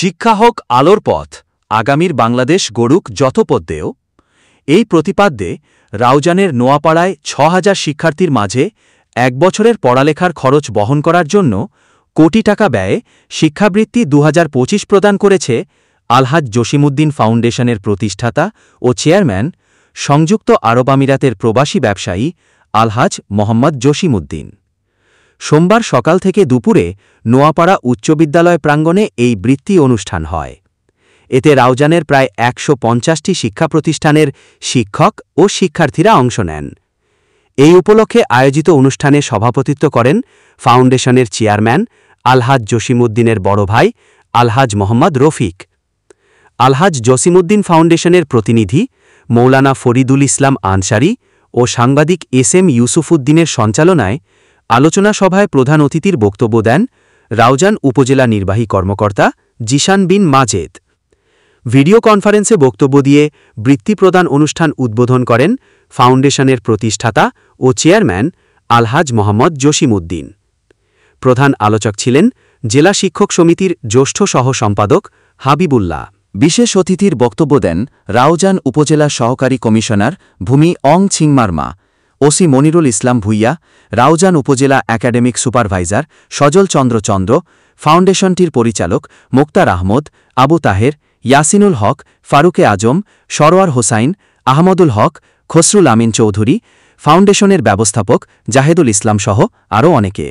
শিক্ষা হোক আলোর পথ, আগামীর বাংলাদেশ গড়ুক যথোপদ্যেয়। এই প্রতিপাদ্যে রাউজানের নোয়াপাড়ায় ৬,০০০ শিক্ষার্থীর মাঝে ১ বছরের পড়ালেখার খরচ বহন করার জন্য কোটি টাকা ব্যয়ে শিক্ষাবৃত্তি ২০২৫ প্রদান করেছে আলহাজ জসিমউদ্দিন ফাউন্ডেশনের প্রতিষ্ঠাতা ও চেয়ারম্যান, সংযুক্ত আরব আমিরাতের প্রবাসী ব্যবসায়ী আলহাজ মোহাম্মদ জসিমউদ্দিন। সোমবার সকাল থেকে দুপুরে নোয়াপাড়া উচ্চ বিদ্যালয় প্রাঙ্গণে এই বৃত্তি অনুষ্ঠান হয়। এতে রাউজানের প্রায় ১৫০টি শিক্ষা প্রতিষ্ঠানের শিক্ষক ও শিক্ষার্থীরা অংশ নেন। এই উপলক্ষে আয়োজিত অনুষ্ঠানে সভাপতিত্ব করেন ফাউন্ডেশনের চেয়ারম্যান আলহাজ জসিমউদ্দিনের বড় ভাই আলহাজ মোহাম্মদ রফিক। আলহাজ জসিমউদ্দিন ফাউন্ডেশনের প্রতিনিধি মৌলানা ফরিদুল ইসলাম আনসারী ও সাংবাদিক এস.এম. ইউসুফউদ্দিনের সঞ্চালনায় আলোচনা সভায় প্রধান অতিথির বক্তব্য দেন রাউজান উপজেলা নির্বাহী কর্মকর্তা জিশান বিন মাজেদ। ভিডিও কনফারেন্সে বক্তব্য দিয়ে বৃত্তি প্রদান অনুষ্ঠান উদ্বোধন করেন ফাউন্ডেশনের প্রতিষ্ঠাতা ও চেয়ারম্যান আলহাজ মোহাম্মদ জসিমউদ্দিন। প্রধান আলোচক ছিলেন জেলা শিক্ষক সমিতির জ্যেষ্ঠ সহ সম্পাদক হাবিবুল্লাহ। বিশেষ অতিথির বক্তব্য দেন রাউজান উপজেলা সহকারী কমিশনার ভূমি অং ছিংমারমা, ওসি মনিরুল ইসলাম ভুইয়া, রাউজান উপজেলা একাডেমিক সুপারভাইজার সজল চন্দ্র চন্দ্র, ফাউন্ডেশনটির পরিচালক মোক্তার আহমদ, আবু তাহের, ইয়াসিনুল হক, ফারুকে আজম, সরোয়ার হোসাইন, আহমদুল হক, খসরুল আমিন চৌধুরী, ফাউন্ডেশনের ব্যবস্থাপক জাহেদুল ইসলাম সহ আরও অনেকে।